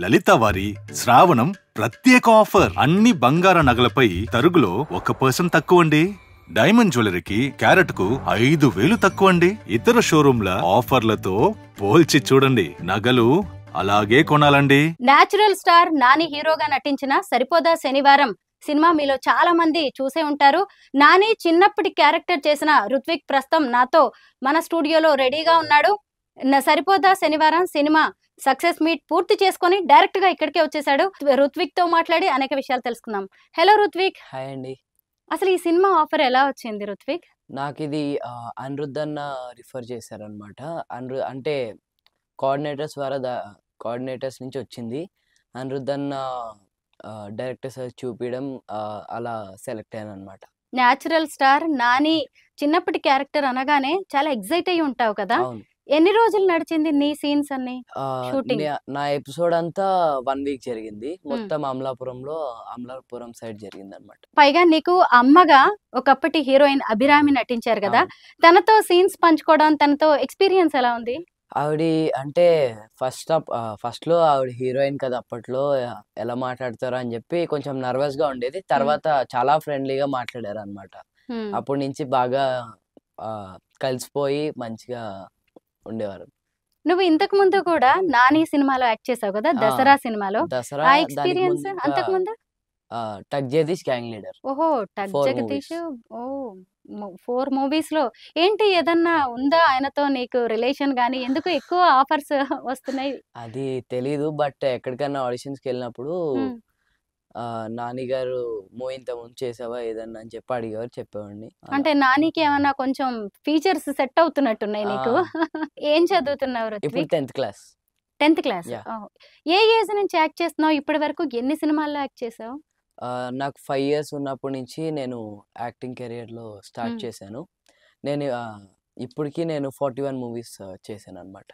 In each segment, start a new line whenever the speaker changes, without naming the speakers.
లలిత వారి శ్రావణం ప్రత్యేక ఆఫర్. అన్ని బంగార నగలపై తరుగులో 1% తక్కువండి. డైమండ్ జ్యువెలరీకి క్యారెట్ కు 5,000 తక్కువండి. ఇతర షోరూంల ఆఫర్లతో పోల్చి చూడండి. నగలు అలాగే కొనాలండి.
నేచురల్ స్టార్ నాని హీరోగా నటించిన సరిపోదా శనివారం సినిమా మీలో చాలా మంది చూసే ఉంటారు. నాని చిన్నప్పటి క్యారెక్టర్ చేసిన రుత్విక్ ప్రస్తుతం నాతో మన స్టూడియోలో రెడీగా ఉన్నాడు. సరిపోదా శనివారం సినిమా సక్సెస్ మీట్ పూర్తి చేసుకొని డైరెక్ట్ గా ఇక్కడికే వచ్చేసాడు. రుత్విక్ తో మాట్లాడి అనేక విషయాలు తెలుసుకుందాం. హలో రుత్విక్.
హాయ్ అండి.
అసలు ఈ సినిమా ఆఫర్ ఎలా వచ్చింది రుత్విక్?
నాకు ఇది అనిరుద్ధ్ అన్న రిఫర్ చేశారనమాట. అంటే కోఆర్డినేటర్స్ నుంచి వచ్చింది. అనిరుద్ధ్ అన్న డైరెక్టర్స్ చూపించడం అలా సెలెక్ట్ అయ్యాను అనమాట.
నేచురల్ స్టార్ నాని చిన్నప్పటి క్యారెక్టర్ అనగానే చాలా ఎక్సైట్ అయ్యి ఉంటావు కదా.
అవును.
ఎన్ని రోజులు నడిచింది నీ సీన్స్ అన్ని షూటింగ్?
నా ఎపిసోడ్ అంతా 1 వీక్ జరిగింది. మొత్తం అమలాపురం సైడ్ జరిగింది అనమాట.
పైగా నీకు అమ్మగా ఒకప్పటి హీరోయిన్ అభిరామి నటించారు కదా. తనతో సీన్స్ పంచుకోవడం, తనతో ఎక్స్పీరియన్స్ ఎలా ఉంది?
ఆవిడ అంటే ఫస్ట్ లో ఆవిడ హీరోయిన్ కదా, అప్పట్లో ఎలా మాట్లాడతారో అని చెప్పి కొంచెం నర్వస్ గా ఉండేది. తర్వాత చాలా ఫ్రెండ్లీగా మాట్లాడారు అనమాట. అప్పటి నుంచి బాగా కలిసిపోయి మంచిగా ఉండేవారు.
నువ్వు ఇంతకు ముందు కూడా నాని సినిమాలో యాక్ట్ చేసావు కదా, దసరా సినిమాలో.
దసరా
ఆ ఎక్స్పీరియన్స్ అంతకు ముందు
టక్ జగదీష్ గ్యాంగ్ లీడర్.
ఓహో, టక్ జగదీష్. ఓ 4 మూవీస్ లో ఏంటి ఏదన్నా ఉందా ఆయనతో నీకు రిలేషన్ గానీ? ఎందుకు ఎక్కువ ఆఫర్స్ వస్తున్నాయి?
అది తెలీదు. బట్ ఎక్కడికన్నా ఆడిషన్స్ కి వెళ్ళినప్పుడు నాని గారు మూవీ ఇంత ముందు చేసావా ఏదన్నా అని చెప్పి అడిగారు, చెప్పేవాడిని.
అంటే నానికి ఏమన్నా కొంచెం ఫీచర్స్ సెట్ అవుతున్నట్టున్నాయి నీకు. ఏం చదువుతున్నావు?
ఇప్పుడు 10th క్లాస్.
10th class. ఏ ఏజ్ నుంచి యాక్ట్ చేస్తున్నావు? ఇప్పటి వరకు ఎన్ని సినిమాల్లో యాక్ట్ చేసావు?
నాకు 5 years ఉన్నప్పటి నుంచి నేను యాక్టింగ్ కెరియర్ లో స్టార్ట్ చేశాను. నేను ఇప్పటికి 41 మూవీస్ చేశాను అనమాట.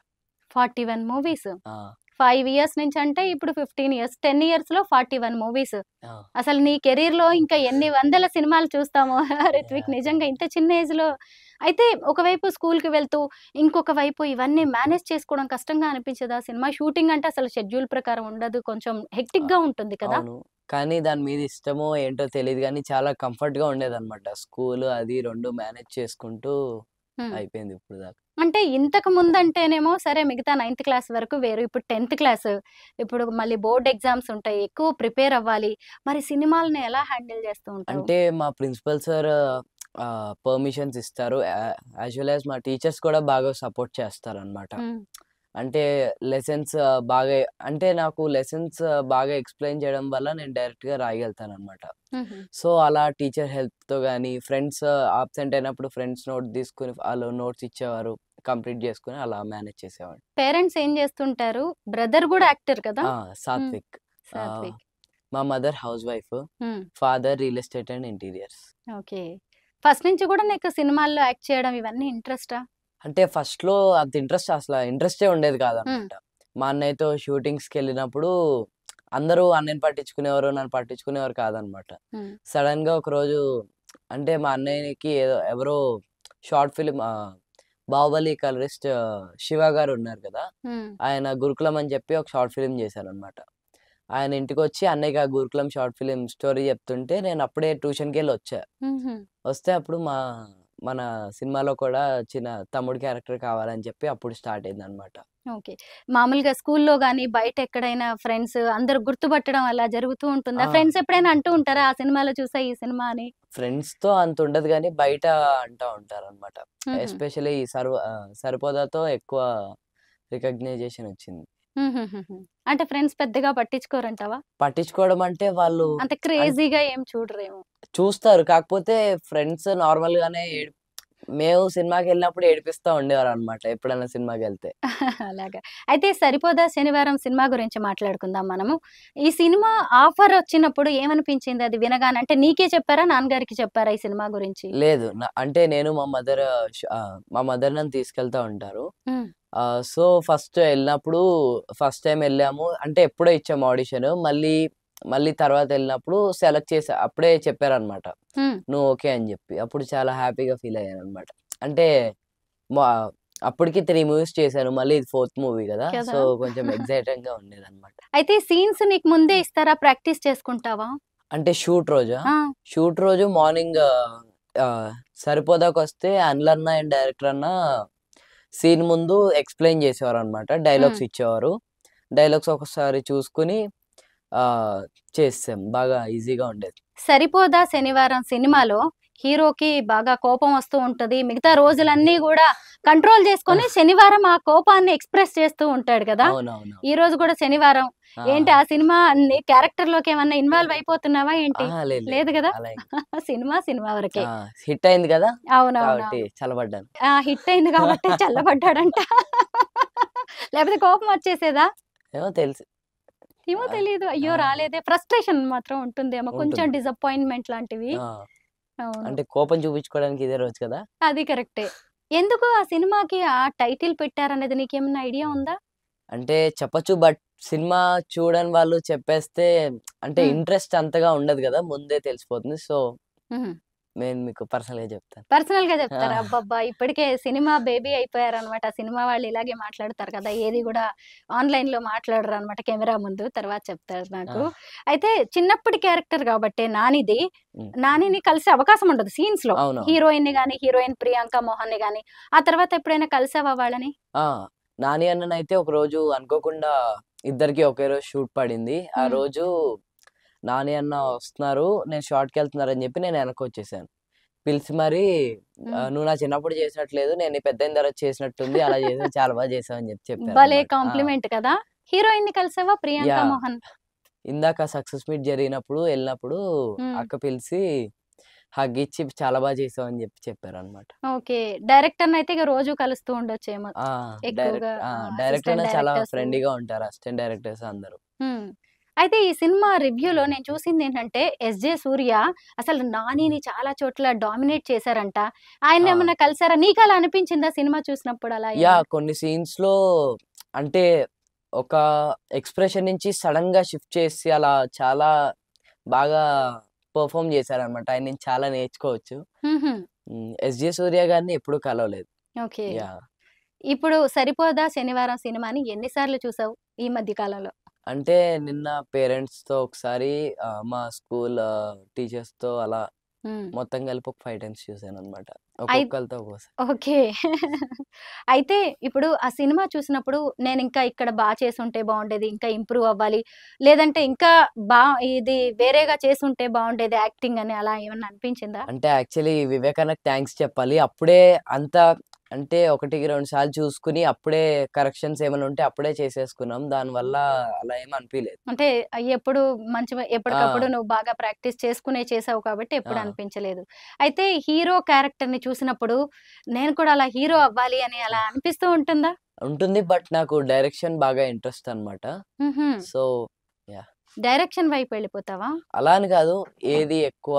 41 మూవీస్. 5 years నుంచి అంటే ఇప్పుడు 15 years, 10 years లో 41 మూవీస్. అసలు నీ కెరీర్ లో ఇంకా ఎన్ని వందల సినిమాలు చూస్తామో రిత్విక్, నిజంగా ఇంత చిన్న ఏజ్ లో. అయితే ఒకవైపు స్కూల్ కి వెళ్తూ ఇంకొక వైపు ఇవన్నీ మేనేజ్ చేసుకోవడం కష్టంగా అనిపించదా? సినిమా షూటింగ్ అంటే అసలు షెడ్యూల్ ప్రకారం ఉండదు, కొంచెం హెక్టిక్ గా ఉంటుంది కదా.
కానీ దాని మీద ఇష్టమో ఏంటో తెలియదు కానీ చాలా కంఫర్ట్ గా ఉండేది అనమాట. స్కూల్ అది 2 మేనేజ్ చేసుకుంటూ అయిపోయింది ఇప్పుడు దాకా.
అంటే ఇంతకు ముందు అంటేనేమో సరే, మిగతా 9th క్లాస్ వరకు వేరు, ఇప్పుడు 10th క్లాస్, ఇప్పుడు మళ్ళీ బోర్డ్ ఎగ్జామ్స్ ఉంటాయి, ఎక్కువ ప్రిపేర్ అవ్వాలి. మరి సినిమాలను ఎలా హ్యాండిల్ చేస్తూ ఉంటావు?
అంటే మా ప్రిన్సిపల్ సార్ పర్మిషన్స్ ఇస్తారు. యాజ్ వెల్ యాజ్ మా టీచర్స్ కూడా బాగా సపోర్ట్ చేస్తారు అనమాట. అంటే లెసన్స్ బాగా, అంటే నాకు లెసన్స్ బాగా ఎక్స్ప్లెయిన్ చేయడం వల్ల నేను డైరెక్ట్ గా రాయగలుగుతాను అనమాట. సో అలా టీచర్ హెల్ప్ తో గానీ, ఫ్రెండ్స్ ఆబ్సెంట్ అయినప్పుడు ఫ్రెండ్స్ నోట్ తీసుకుని వాళ్ళు నోట్స్ ఇచ్చేవారు, కంప్లీట్ చేసుకుని అలా మేనేజ్ చేసేవాడు.
పేరెంట్స్ ఏం చేస్తుంటారు? బ్రదర్ కూడా యాక్టర్ కదా.
సాత్విక్. మా mother house wife, father real estate and interiors.
Okay. First నుంచి కూడా నీకు సినిమాల్లో యాక్ట్ చేయడం ఇవన్నీ ఇంట్రెస్టా?
అంటే ఫస్ట్ లో అంత అసలు ఇంట్రెస్టే ఉండేది కాదనమాట. మా అన్నయ్యతో షూటింగ్స్ కి వెళ్ళినప్పుడు అందరూ అన్నయ్యని పట్టించుకునేవారు, నన్ను పట్టించుకునేవారు కాదనమాట. సడన్ గా ఒక రోజు అంటే మా అన్నయ్యకి ఎవరో short film, Baahubali colourist Shiva గారు ఉన్నారు కదా, ఆయన గురుకులం అని చెప్పి ఒక షార్ట్ ఫిలిం చేశారనమాట. ఆయన ఇంటికి వచ్చి అన్నయ్యకి ఆ గురుకులం షార్ట్ ఫిలిం స్టోరీ చెప్తుంటే నేను అప్పుడే ట్యూషన్కి వెళ్ళి వస్తే అప్పుడు మన సినిమాలో కూడా చిన్న తమ్ముడు క్యారెక్టర్ కావాలని చెప్పి అప్పుడు స్టార్ట్ అయింది అనమాట.
ఓకే. మామూలుగా స్కూల్లో గానీ బయట ఎక్కడైనా ఫ్రెండ్స్ అందరూ గుర్తుపట్టడం అలా జరుగుతూ ఉంటుందా? ఫ్రెండ్స్ ఎప్పుడైనా అంటూ ఉంటారా ఆ సినిమాలో చూసా ఈ సినిమా అని?
ఫ్రెండ్స్ తో అంత ఉండదు కానీ బయట అంటూ ఉంటారు అనమాట. ఎస్పెషల్లీ సరిపోదాతో ఎక్కువ రికగ్నైజేషన్ వచ్చింది.
అంటే ఫ్రెండ్స్ పెద్దగా పట్టించుకోరంటావా?
పట్టించుకోవడం అంటే వాళ్ళు
అంత క్రేజీగా ఏం చూడరేమో.
చూస్తారు, కాకపోతే ఫ్రెండ్స్ నార్మల్ గానే మేము సినిమాకి వెళ్ళినప్పుడు ఏడిపిస్తా ఉండేవారు అనమాట ఎప్పుడైనా సినిమాకి వెళ్తే.
అలాగా. అయితే సరిపోదా శనివారం సినిమా గురించి మాట్లాడుకుందాం మనము. ఈ సినిమా ఆఫర్ వచ్చినప్పుడు ఏమనిపించింది అది వినగానే? అంటే నీకే చెప్పారా, నాన్నగారికి చెప్పారా ఈ సినిమా గురించి?
లేదు, అంటే నేను మా మదర్ నన్ను తీసుకెళ్తా ఉంటారు. సో ఫస్ట్ టైం వెళ్ళాము అంటే ఎప్పుడో ఇచ్చాము ఆడిషన్. మళ్ళీ తర్వాత వెళ్ళినప్పుడు సెలెక్ట్ చేసా, అప్పుడే చెప్పారనమాట నువ్వు ఓకే అని చెప్పి. అప్పుడు చాలా హ్యాపీగా ఫీల్ అయ్యాను అనమాట. అంటే అప్పటికి 3 మూవీస్ చేశాను. మళ్ళీ ఇది 4th మూవీ కదా!
కదా!
సో, కొంచెం ఎక్సైటింగ్‌గా ఉండేదన్నమాట.
అయితే సీన్స్ నీకు ముందే ఇస్తారా? ప్రాక్టీస్ చేసుకుంటావా?
అంటే షూట్ రోజా?
ఆ!
షూట్ రోజు మార్నింగ్ సరిపోదాకొస్తే అనిల్ అన్న అండ్ డైరెక్టర్ అన్న సీన్ ముందు ఎక్స్‌ప్లెయిన్ చేసేవారన్నమాట.
హ్మ్.
డైలాగ్స్ ఇచ్చేవారు. డైలాగ్స్ ఒకసారి చూసుకొని చేసేసాం. బాగా ఈజీగా ఉండేది.
'సరిపోదా శనివారం' సినిమాలో హీరోకి బాగా కోపం వస్తూ ఉంటది. మిగతా రోజులన్నీ గూడా కంట్రోల్ చేసుకొని శనివారం ఆ కోపాన్ని ఎక్స్‌ప్రెస్ చేస్తూ ఉంటాడు కదా!
అవునవును.
ఈ రోజు గూడా శనివారం.
ఆ!
ఏంటి ఆ సినిమా నీ క్యారెక్టర్‌లోకి ఏమన్నా ఇన్వాల్వ్ అయిపోతున్నావా ఏంటి?
అహా! లేదు లేదు.
లేదు గదా!
అలా ఏం
సినిమా వరకే.
హిట్ అయింది కదా! కాబట్టి
అవునవునవును.
చల్లబడ్డాను.
ఆ! హిట్ అయింది గాబట్టే చల్లబడ్డాడంట. లేపోతే కోపం వచ్చేసేదా?
ఏమో తెలుసు.
ఏమో
ఆ!
తెలీదు. అయ్యో!
ఆ!
రాలేదే ఫ్రస్ట్రేషన్ మాత్రం ఉంటుందేమో. కొంచెం
ఉంటుంది.
డిసప్పాయింట్‌మెంట్ లాంటివి.
ఆ!
అవును.
అంటే కోపం చూపించుకోవడానికి ఇదే రోజు కదా!
అది కరెక్టే. ఎందుకు ఆ సినిమాకి ఆ టైటిల్ పెట్టారనేది నీకేమన్నా ఐడియా ఉందా?
అంటే చెప్పొచ్చు. బట్ సినిమా చూడని వాళ్ళు చెప్పేస్తే అంటే
హ్మ్.
ఇంట్రెస్ట్ అంతగా ఉండదు గదా! ముందే తెలిసిపోతుంది. సో,
హుహు.
నేను మీకు పర్సనల్‌గా చెప్తాను.
పర్సనల్‌గా
ఆ!
చెప్తారా? అబ్బబ్బా! ఇప్పటికే సినిమా బేబీ అయిపోయారనమాట. సినిమా వాళ్ళు ఇలాగే మాట్లాడతారు కదా! ఏది గూడా ఆన్‌లైన్‌లో మాట్లాడరనమాట కెమెరా ముందు. తర్వాత చెప్తారు
ఆ!
నాకు. అయితే చిన్నప్పటి క్యారెక్టర్ గాబట్టే నానిది.
హ్మ్.
నానిని కలిసే అవకాశం ఉండదు సీన్స్‌లో.
అవునవును.
హీరోయిన్‌ని గాని, హీరోయిన్ ప్రియాంక మోహన్‌ని గాని. ఆ తర్వాత ఎప్పుడైనా కలిసావా వాళ్ళని?
ఆ! నాని అన్ననైతే ఒకరోజు అనుకోకుండా ఇద్దరికీ ఒకే రోజు షూట్ పడింది. ఆ
హ్మ్.
రోజు నాని అన్న వస్తున్నారు. నేను షాట్‌కెళ్తున్నారని చెప్పి నేను వెనక్కొచ్చేసాను. పిలిచి మరీ
హ్మ్.
"నువ్వు నా చిన్నప్పుడు చేసినట్టు లేదు. నేను నీ పెద్దయిన తర్వాత చేసినట్టుంది. అలా చేసావు. చాలా బాగా చేసావు" అని
భలే
చెప్పారనమాట. ఆ!
కాంప్లిమెంట్ కదా! హీరోయిన్‌ని కలిసావా? ప్రియాంక
యాహ్!
మోహన్.
ఇందాక సక్సెస్ మీట్ జరిగినప్పుడు ఎళ్ళినప్పుడు
హ్మ్.
అక్క పిలిసి హగ్ ఇచ్చి చాలా బాగా చేసావు అని చెప్పారనమాట.
ఓకే. డైరెక్టర్‌నయితే ఇగ రోజు కలుస్తూ ఉండొచ్చేమో.
ఆ!
ఎక్కువగా
డైరెక్టర్
అసిస్టెంట్
చాలా
డైరెక్టర్సు.
ఫ్రెండ్లీగా ఉంటారు. అసిస్టెంట్ డైరెక్టర్స్ అందరూ.
హ్మ్. అయితే ఈ సినిమా రివ్యూలో నేను చూసిందేంటంటే, 'ఎస్‌జే సూర్య' అసలు 'నానిని' చాలా చోట్ల డామినేట్ చేశారంట.
ఆ!
ఆయన్నేమన్నా కలిసారా? నీకలా అనిపించిందా సినిమా చూసినప్పుడు అలా ఏమన్నా?
కొన్ని సీన్స్‌లో అంటే ఒక ఎక్స్‌ప్రెషన్ నుంచి సడెన్‌గా షిఫ్ట్ చేసి అలా చాలా బాగా పెర్ఫార్మ్ చేశారనమాట. ఆయన నుంచి చాలా నేర్చుకోవచ్చు.
హుహు.
'ఎస్‌జే సూర్య' గారిని ఎప్పుడూ కలవలేదు.
ఓకే.
యాహ్!
ఇప్పుడు 'సరిపోదా శనివారం' సినిమాని ఎన్ని సార్లు చూసావు ఈ మధ్య కాలంలో?
అంటే నిన్న పేరెంట్స్‌తో ఒకసారి మా స్కూల్ టీచర్స్‌తో అలా
హ్మ్.
మొత్తం కలిపి ఒక 5 టైమ్స్ చూసాననమాట.
అయి
ఒక్కొక్కళ్ళతో ఒక్కోసారి.
ఓకే. అయితే ఇప్పుడు ఆ సినిమా చూసినప్పుడు నేనింకా ఇక్కడ చేసుంటే బావుండేది. ఇంకా ఇంప్రూవ్ అవ్వాలి. లేదంటే ఇంకా బా ఇది వేరేగా చేసుంటే బావుండేది యాక్టింగ్ అని అలా ఏమన్నా అనిపించిందా?
అంటే యాక్చువల్లీ వివేక్ అన్నకి థాంక్స్ చెప్పాలి. అప్పుడే అంత అంటే 1, 2 సార్లు చూసుకొని అప్పుడే కరెక్షన్స్ ఏమైనా ఉంటే అప్పుడే చేసేసుకున్నాం. దానివల్ల అలా ఏమి అనిపియలేదు.
అంటే ఎప్పుడు ఎప్పటికప్పుడు
ఆ!
నువ్వు బాగా ప్రాక్టీస్ చేసుకునే చేసావు కాబట్టి
ఆ!
ఎప్పుడు అనిపించలేదు. అయితే హీరో క్యారెక్టర్‌ని చూసినప్పుడు నేను కూడా అలా హీరో అవ్వాలి అని అలా అనిపిస్తూ ఉంటుందా?
ఉంటుంది. బట్ నాకు డైరెక్షన్ బాగా ఇంట్రెస్ట్ అన్నమాట.
హుహు.
So yeah!
డైరెక్షన్ వైపు వెళ్ళిపోతావా?
అలా అని కాదు. ఏది ఎక్కువ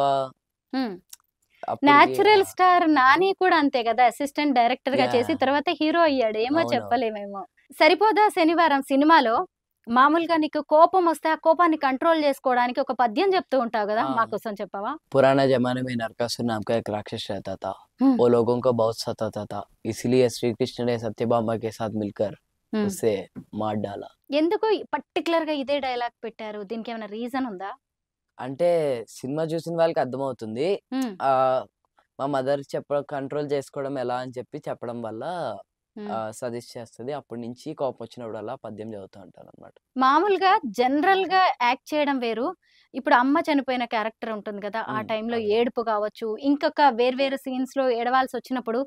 హ్మ్.
అప్పటికి
నేచురల్ స్టార్ 'నాని' కూడా అంతే గదా! అసిస్టెంట్ డైరెక్టర్‌గా చేసి
యాహ్!
తర్వాత హీరో అయ్యాడు. ఏమో
అవునవును.
చెప్పలేమేమో. 'సరిపోదా శనివారం' సినిమాలో మామూలుగా నీకు కోపమొస్తే ఆ కోపాన్ని కంట్రోల్ జేసుకోవడానికి ఒక పద్యం జెప్తూ ఉంటావు గదా!
ఆ!
మా కోసం చెప్పవా?
पुराना ज़माने में नरकासुर नाम का एक राक्षस रहता था।
హ్మ్.
वो लोगों को बहुत सताता था। इसीलिए श्री कृष्ण ने सत्यभामा के साथ मिलकर
హ్మ్.
उसे मार डाला।
ఎందుకు పర్టిక్యులర్‌గా ఇదే డైలాగ్ పెట్టారు? దీనికేమైనా రీజన్ ఉందా?
అంటే సినిమా చూసిన వాళ్ళకి అర్థమవుతుంది.
హ్మ్.
ఆహ్, మా మదర్ కంట్రోల్ చేసుకోవడం ఎలా అని చెప్పడం వల్ల
హ్మ్.
సజెస్ట్ చేస్తది. అప్పటి నుంచి కోపమొచ్చినప్పుడల్లా పద్యం చదువుతూ ఉంటాననమాట.
మామూలుగా జనరల్‌గా యాక్ట్ చేయడం వేరు. ఇప్పుడు అమ్మ చనిపోయిన క్యారెక్టర్ ఉంటుంది గదా! ఆ
హ్మ్.
టైంలో
అవును.
ఏడుపు కావచ్చు, ఇంకొక వేరు సీన్స్‌లో ఏడవాల్సొచ్చినప్పుడు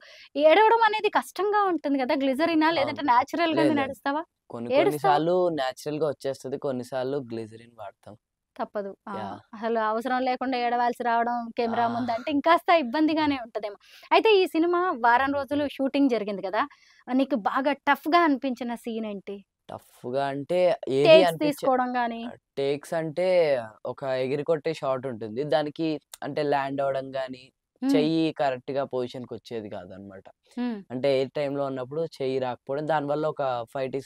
ఏడవడం అనేది కష్టంగా ఉంటుంది గదా! గ్లిజరినా?
అవును.
లేదంటే నేచురల్‌గానే
లేదు లేదు.
నడుస్తావా?
కొన్ని
ఏడుస్తావా?
సార్లు నేచురల్‌గా వచ్చేస్తది. కొన్ని సార్లు గ్లిజరిన్ వాడతాం.
తప్పదు. ఆ!
యాహ్!
అసలు అవసరం లేకుండా ఏడవాల్సి రావడం కెమెరా
ఆ!
ముందంటే ఇంకాస్త ఇబ్బందిగానే ఉంటదేమో. అయితే ఈ సినిమా వారం రోజులు షూటింగ్ జరిగింది గదా! నీకు బాగా టఫ్‌గా అనిపించిన సీన్ ఏంటి?
టఫ్‌గా అంటే ఏది
టేక్స్
అనిపించే
తీసుకోవడం గాని?
టేక్స్ అంటే ఒక ఎగిరి కొట్టే షాట్ ఉంటుంది. దానికి అంటే ల్యాండ్ అవ్వడం గాని,
హ్మ్.
చెయ్యి కరెక్ట్‌గా పొజిషన్‌కొచ్చేది కాదనమాట.
హ్మ్.
అంటే ఎయిర్ టైమ్‌లో ఉన్నప్పుడు చెయ్యి రాకపోవడం దానివల్ల ఒక 5,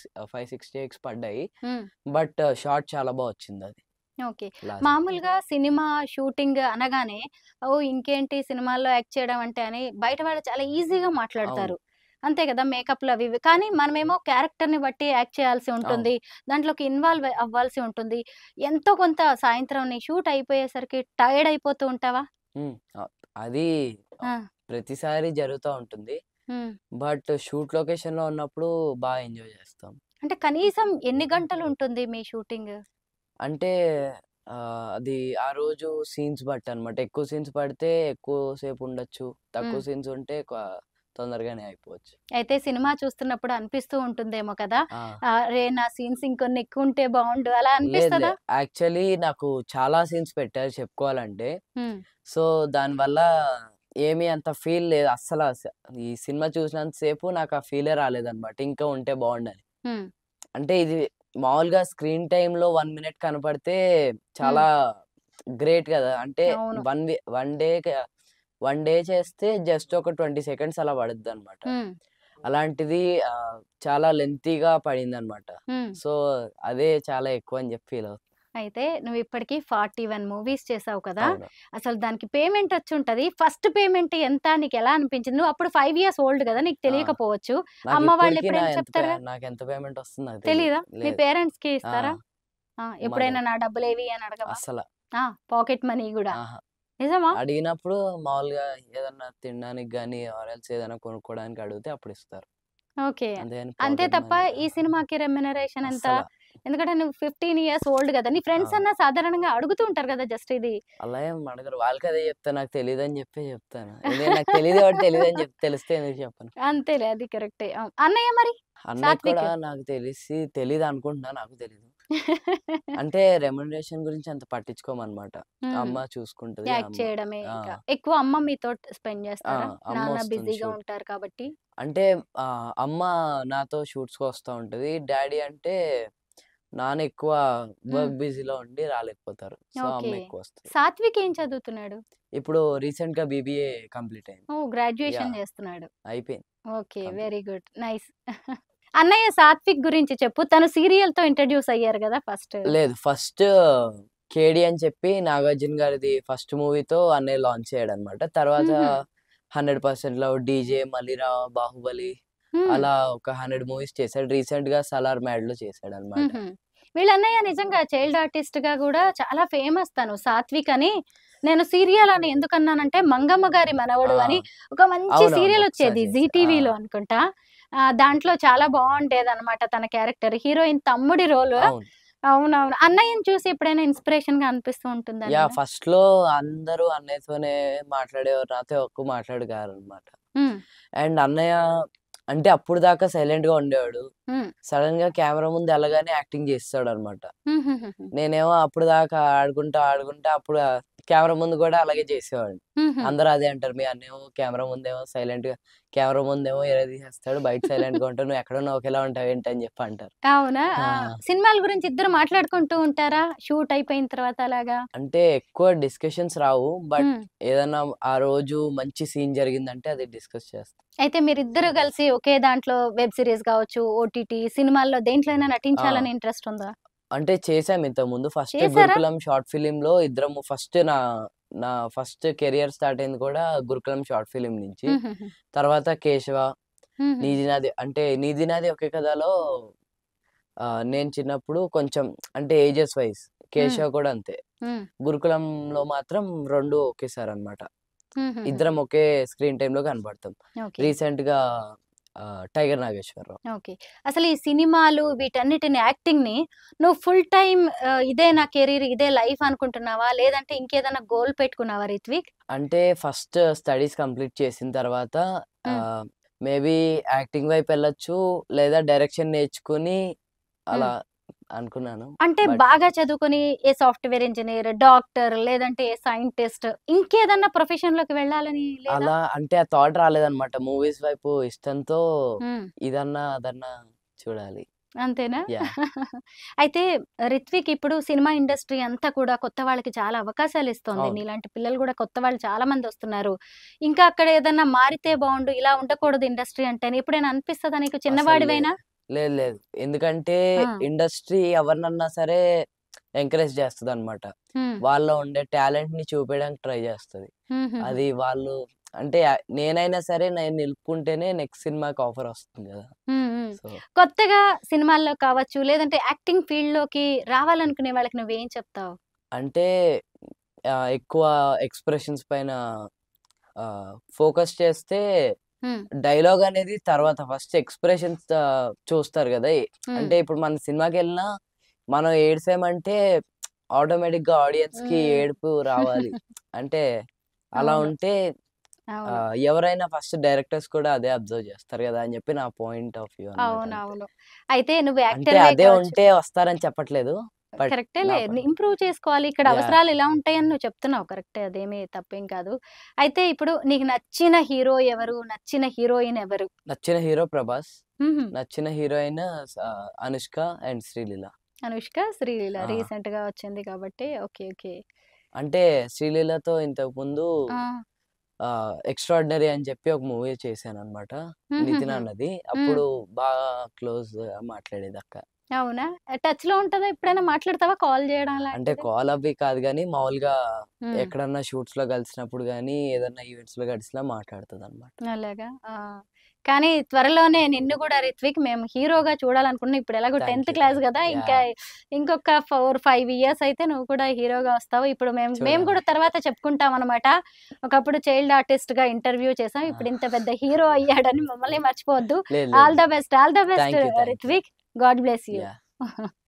6 టేక్స్ పడ్డాయి.
హ్మ్.
బట్ షాట్ చాలా వచ్చిందది
ఓకే.
లాస్ట్‌కి.
మామూలుగా సినిమా షూటింగ్ అనగానే, ఓహ్! ఇంకేంటి సినిమాల్లో యాక్ట్ చేయడం అంటే అని బయట వాళ్ళు చాలా ఈజీగా
అవును.
మాట్లాడతారు. అంతే కదా! మేకప్‌లు అవి ఇవి. కానీ మనమేమో క్యారెక్టర్‌ని బట్టి యాక్ట్ చేయాల్సి
అవును.
ఉంటుంది. దాంట్లోకి ఇన్వాల్వ్ అవ్వాల్సి ఉంటుంది. ఎంతో కొంత సాయంత్రం నీ షూట్ అయిపోయేసరికి టైర్డ్ అయిపోతూ ఉంటావా?
హ్మ్. అది
ఆ!
ప్రతిసారి జరుగుతా ఉంటుంది.
హ్మ్.
బట్ షూట్ లొకేషన్‌లో ఉన్నప్పుడు ఎంజాయ్ చేస్తాం.
అంటే కనీసం ఎన్ని గంటలుంటుంది మీ షూటింగ్?
అంటే అది ఆ రోజు సీన్స్ బట్టనమాట. ఎక్కువ సీన్స్ పడితే ఎక్కువ సేపు ఉండొచ్చు. తక్కువ
హ్మ్.
సీన్స్ ఉంటే తొందరగానే అయిపోవచ్చు.
అయితే సినిమా చూస్తున్నప్పుడు అనిపిస్తూ ఉంటుందేమో కదా!
ఆ!
అరే! నా సీన్స్ ఇంకొన్ని ఎక్కువుంటే బావుండు అలా
లేదు
అనిపిస్తదా?
యాక్చువల్లీ నాకు చాలా సీన్స్ పెట్టారు చెప్పుకోవాలంటే.
హ్మ్.
సో, దానివల్ల ఏమి అంత ఫీల్ లేదు. ఈ సినిమా చూసినంత సేపు నాకు ఆ ఫీలే రాలేదనమాట. ఇంకా ఉంటే బావుండని.
హ్మ్.
అంటే ఇది మామూలుగా స్క్రీన్ టైమ్‌లో 1 మినిట్ కనపడితే
హ్మ్.
చాలా గ్రేట్ గదా! అంటే
అవును.
1 డే చేస్తే జస్ట్ ఒక 20 సెకండ్స్ అలా పడుద్దనమాట.
హ్మ్.
అలాంటిది చాలా లెంతీగా పడిందనమాట.
హ్మ్.
సో, అదే చాలా ఎక్కువని జెప్పి ఫీల్ అవుతున్నా.
అయితే నువ్విప్పటికి 41 మూవీస్ చేసావు కదా!
అవును.
అసలు దానికి పేమెంట్ వచ్చుంటది. ఫస్ట్ పేమెంట్ ఎంత? నీకెలా అనిపించింది? నువ్వు అప్పుడు 5 ఇయర్స్ ఓల్డ్ గదా! నీకు
ఆ!
తెలియకపోవచ్చు. అమ్మ వాళ్ళు
నాకిప్పటికి
ఎప్పుడైనా చెప్తారుగా?
నాకెంత పేమెంట్ వస్తుందో నాకు తెలీదు.
తెలీదా? మీ
లేదు.
పేరెంట్స్‌కి
ఆ!
ఇస్తారా? ఆ!
మళ్ళీ
ఎప్పుడైనా నా డబ్బులేవి అని అడగవా?
అస్సల.
ఆ! పాకెట్ మనీ గూడా.
ఆహా!
నిజమా?
అడిగినప్పుడు మామూలుగా ఏదన్నా తినడానికి గాని, ఆర్ ఎల్స్ ఏదైనా కొనుక్కోవడానికి అడిగితే అప్పుడిస్తారు.
ఓకే.
అంతేగాని
అంతే
పాకెట్
తప్ప
మనీ
ఈ సినిమాకి రెమ్యునరేషన్ ఎంత?
అస్సల.
ఎందుకంటే నువ్వు 15 ఇయర్స్ ఓల్డ్ గదా! నీ
ఆ!
ఫ్రెండ్స్ అన్నా సాధారణంగా అడుగుతూ ఉంటారు గదా! జస్ట్ ఇది.
అలా ఏం అడగరు. వాళ్ళకదే చెప్తా. నాకు తెలీదని చెప్పే చెప్తాను. ఎందుకంటే నాకు తెలీదు కాబట్టి తెలీదని తెలిస్తే ఎందుకు చెప్పను.
అంతేలే అది కరెక్టే. అన్నయ్య మరి?
అన్నయ్యకి కూడా
సాత్విక్?
నాకు తెలిసి తెలీదనుకుంటున్నా. నాకు తెలీదు. అంటే రెమ్యునరేషన్ గురించి అంత పట్టించుకోమనమాట.
హ్మ్.
అమ్మ చూసుకుంటది.
యాక్ట్ చేయడమే
ఆ!
ఇంకా. ఎక్కువ అమ్మ మీతో స్పెండ్
ఆ!
చేస్తారా?
అమ్మ
నాన్న
వస్తుంది
బిజీగా
షూట్.
ఉంటారు కాబట్టి.
అంటే అమ్మ నాతో షూట్స్‌కి వస్తా ఉంటది. డ్యాడీ అంటే నాన్న ఎక్కువ
హ్మ్.
వర్క్ బిజీలో ఉండి రాలేకపోతారు. So,
okay.
అమ్మ ఎక్కువొస్తది.
సాత్విక్ ఏం చదువుతున్నాడు?
ఇప్పుడు రీసెంట్‌గా బీబీఏ కంప్లీట్ అయింది.
ఓహ్! Graduation
yeah!
చేస్తున్నాడు.
అయిపోయింది
okay.
Complete.
Very good. Nice. అన్నయ్య సాత్విక్ గురించి చెప్పు. తను సీరియల్‌తో ఇంట్రొడ్యూస్ అయ్యారు గదా! ఫస్ట్.
లేదు ఫస్ట్ 'కేడీ' అని చెప్పి నాగార్జున గారిది ఫస్ట్ మూవీతో అన్నయ్య లాంచ్ అయ్యాడన్నమాట. తర్వాత
హుహు.
100% లవ్, 'డీజే', 'మల్లిరావ', 'బాహుబలి'
హ్మ్.
అలా ఒక 100 మూవీస్ చేశాడు. రీసెంట్‌గా 'సలార్ మ్యాడ్‌లో' చేశాడన్నమాట.
హుహు. వీళ్ళ అన్నయ్య నిజంగా చైల్డ్ ఆర్టిస్ట్‌గా గూడా చాలా ఫేమస్ తను. సాత్విక్ అని. నేను సీరియల్ అని ఎందుకన్నానంటే 'మంగమ్మ గారి
ఆ!
మనవడు' అని ఒక మంచి
అవునవును.
సీరియల్
ఒకసారి
వచ్చేది. జీ
చేశా. ఆ!
టీవీలో అనుకుంటా. దాంట్లో చాలా బావుండేదనమాట తన క్యారెక్టర్. హీరోయిన్ తమ్ముడి రోలు.
అవును.
అవునవును. అన్నయ్యని చూసి ఎప్పుడైనా ఇన్‌స్పిరేషన్‌గా అనిపిస్తూ ఉంటుందా
యాహ్!
నేను?
ఫస్ట్‌లో అందరూ అన్నయ్యతోనే మాట్లాడేవారు. నాతో ఎక్కువ మాట్లాడేవారనమాట.
హ్మ్.
అండ్ అన్నయ్య అంటే అప్పటిదాకా సైలెంట్‌గా ఉండేవాడు.
హ్మ్.
సడెన్‌గా కెమెరా ముందు ఎళ్ళగానే యాక్టింగ్ చేసేసాడనమాట.
హుహుహుహు.
నేనేమో అప్పటిదాకా ఆడుకుంటా అప్పుడు కెమెరా ముందు కూడా అలాగే చేసేవాడిని.
హుహు.
అందరూ అదే అంటారు. మీ అన్నేమో కెమెరా ముందేమో తీసేస్తాడు. బయట సైలెంట్‌గా ఉంటాడు. నువ్వు ఎక్కడున్నా ఒకేలా ఉంటావేంటి అని చెప్పి అంటారు.
అవునా?
ఆ!
ఆ! సినిమాల గురించి ఇద్దరు మాట్లాడుకుంటూ ఉంటారా? షూట్ అయిపోయిన తర్వాత అలాగా?
అంటే ఎక్కువ డిస్కషన్స్ రావు. బట్
హ్మ్.
ఏదన్నా ఆ రోజు మంచి సీన్ జరిగిందంటే అది డిస్కస్ చేస్తాం.
అయితే మీరిద్దరూ కలిసి ఒకే దాంట్లో వెబ్ సీరీస్ గావచ్చు, ఓటీటీ, సినిమాల్లో దేంట్లోనైనా
ఆ!
నటించాలని ఇంట్రెస్ట్ ఉందా?
అంటే చేసాం ఇంతకుముందు. ఫస్ట్
చేసారా?
'గురుకులం' షార్ట్ ఫిల్మ్‌లో ఇద్దరము నా ఫస్ట్ కెరియర్ స్టార్ట్ అయింది కూడా 'గురుకులం' షార్ట్ ఫిల్మ్ నుంచి.
హుహుహు.
తర్వాత 'కేశవ',
హుహు.
'నీది నాది ఒకే కథలో' నేను చిన్నప్పుడు కొంచెం అంటే ఏజెస్ వైస్.
హ్మ్.
'కేశవ' కూడా అంతే.
హ్మ్.
'గురుకులంలో' మాత్రం 2 ఒకేసారనమాట.
హుహుహు.
ఇద్దరం ఒకే స్క్రీన్ టైమ్‌లో కనపడతాం.
ఓకే.
రీసెంట్‌గా 'టైగర్ నాగేశ్వరరావు.'
ఓకే. అసలు ఈ సినిమాలు వీటన్నిటిని యాక్టింగ్‌ని నువ్వు ఫుల్ టైమ్ ఇదే నా కెరీర్, ఇదే లైఫ్ అనుకుంటున్నావా? లేదంటే ఇంకేదైనా గోల్ పెట్టుకున్నావా రిత్విక్?
అంటే ఫస్ట్ స్టడీస్ కంప్లీట్ చేసిన తర్వాత
హ్మ్.
ఆహ్, మేబీ యాక్టింగ్ వైపెళ్ళొచ్చు. లేదా డైరెక్షన్ నేర్చుకొని
హ్మ్.
అలా అనుకున్నాను.
అంటే
బట్
బాగా చదువుకొని ఏ సాఫ్ట్‌వేర్ ఇంజినీర్, డాక్టర్ లేదంటే ఏ సైంటిస్ట్ ఇంకేదన్నా ప్రొఫెషన్‌లోకి వెళ్ళాలని లేదా?
అలా అంటే ఆ థాట్ రాలేదన్నమాట. మూవీస్ వైపు ఇష్టంతో
హ్మ్.
అదన్నా చూడాలి.
అంతేనా?
యాహ్!
అయితే రిత్విక్ ఇప్పుడు సినిమా ఇండస్ట్రీ అంతా కూడా కొత్త వాళ్ళకి చాలా అవకాశాలిస్తోంది.
అవును.
నీలాంటి పిల్లలు గూడా కొత్త వాళ్ళు చాలా మందొస్తున్నారు. ఇంకా అక్కడ ఏదన్నా మారితే బావుండు, ఇలా ఉండకూడదు ఇండస్ట్రీ అంటే అని ఎప్పుడైనా అనిపిస్తదా నీకు
అసలు
చిన్నవాడివైనా?
లేదు. లేదు. ఎందుకంటే
ఆ!
ఇండస్ట్రీ ఎవరినన్నా సరే ఎంకరేజ్ చేస్తదన్నమాట.
హ్మ్.
వాళ్ళలో ఉండే టాలెంట్‌ని చూపియడానికి ట్రై చేస్తది.
హుహుహు.
అది వాళ్ళు అంటే నేనైనా సరే నేను నిలుపుకుంటేనే నెక్స్ట్ సినిమాకి ఆఫర్ వస్తుంది కదా. సో
కొత్తగా సినిమాల్లో కావచ్చు లేదంటే యాక్టింగ్ ఫీల్డ్ లోకి రావాలనుకునే వాళ్ళకి నువ్వేం చెప్తావు?
అంటే ఎక్కువ ఎక్స్ప్రెషన్స్ పైన ఫోకస్ చేస్తే డైలాగ్ అనేది తర్వాత, ఫస్ట్ ఎక్స్ప్రెషన్స్ చూస్తారు కదా. అంటే ఇప్పుడు మన సినిమాకి వెళ్ళినా మనం ఏడ్సామంటే ఆటోమేటిక్ గా ఆడియన్స్ కి ఏడుపు రావాలి. అంటే అలా
అవును.
ఉంటే
అవును.
ఎవరైనా ఫస్ట్ డైరెక్టర్స్ కూడా అదే అబ్జర్వ్ చేస్తారు కదా అని చెప్పి నా పాయింట్ ఆఫ్ వ్యూ అన్నమాట. అంతే.
అవునవును. అయితే నువ్వు
అంటే
యాక్టర్‌వే
అదే
కావచ్చు.
ఉంటే వస్తారని చెప్పట్లేదు. బట్
కరెక్టేలే.
నా
ఇంప్రూవ్ చేసుకోవాలి. ఇక్కడ
యా
అవసరాలు ఇలా ఉంటాయని నువ్వు చెప్తున్నావు. కరెక్టే. అదేమీ తప్పేం కాదు. అయితే ఇప్పుడు నీకు నచ్చిన హీరో ఎవరు? నచ్చిన హీరోయిన్ ఎవరు?
నచ్చిన హీరో ప్రభాస్,
హుహు.
నచ్చిన హీరోయిన్ అనుష్క అండ్ శ్రీలీల.
అనుష్క, శ్రీలీల
ఆ,
రీసెంట్‌గా వచ్చింది కాబట్టి ఓకే. ఓకే.
అంటే శ్రీలీలతో ఇంతకు ముందు
ఆ!
ఎక్స్ట్రాడినరీ అని చెప్పి ఒక మూవీ చేశాను అనమాట, నితిన్
హుహుహు.
అన్నది.
హ్మ్.
అప్పుడు బాగా క్లోజ్ మాట్లాడేది అక్క.
అవునా? టచ్‌లో ఉంటదా? ఎప్పుడైనా మాట్లాడతావా? కాల్ చేయడం
అంటే
లాంటిది?
కాల్ అవి కాదు కానీ మామూలుగా
హ్మ్.
ఎక్కడన్నా షూట్స్ లో కలిసినప్పుడు కానీ ఏదన్నా ఈవెంట్స్ లో కలిసినా మాట్లాడుతుంది అనమాట.
అలాగా? ఆ! కానీ త్వరలోనే నిన్ను గూడా రిత్విక్ మేము హీరోగా చూడాలనుకుంటున్నాం. ఇప్పుడు ఎలాగో 10థ్ క్లాస్
థ్యాంక్
గదా!
యూ.
ఇంకా ఇంకొక 4, 5 ఇయర్స్ అయితే నువ్వు కూడా హీరోగా వస్తావు. ఇప్పుడు మేము మేము
చూడాలి.
గూడా తర్వాత చెప్పుకుంటామనమాట. ఒకప్పుడు చైల్డ్ ఆర్టిస్ట్‌గా ఇంటర్వ్యూ చేసాం. ఇప్పుడు ఇంత పెద్ద హీరో అయ్యాడని మమ్మల్ని మర్చిపోవద్దు.
లేదు లేదు
all the best. All the best
thank you.
Ritvik. God bless you.
Yeah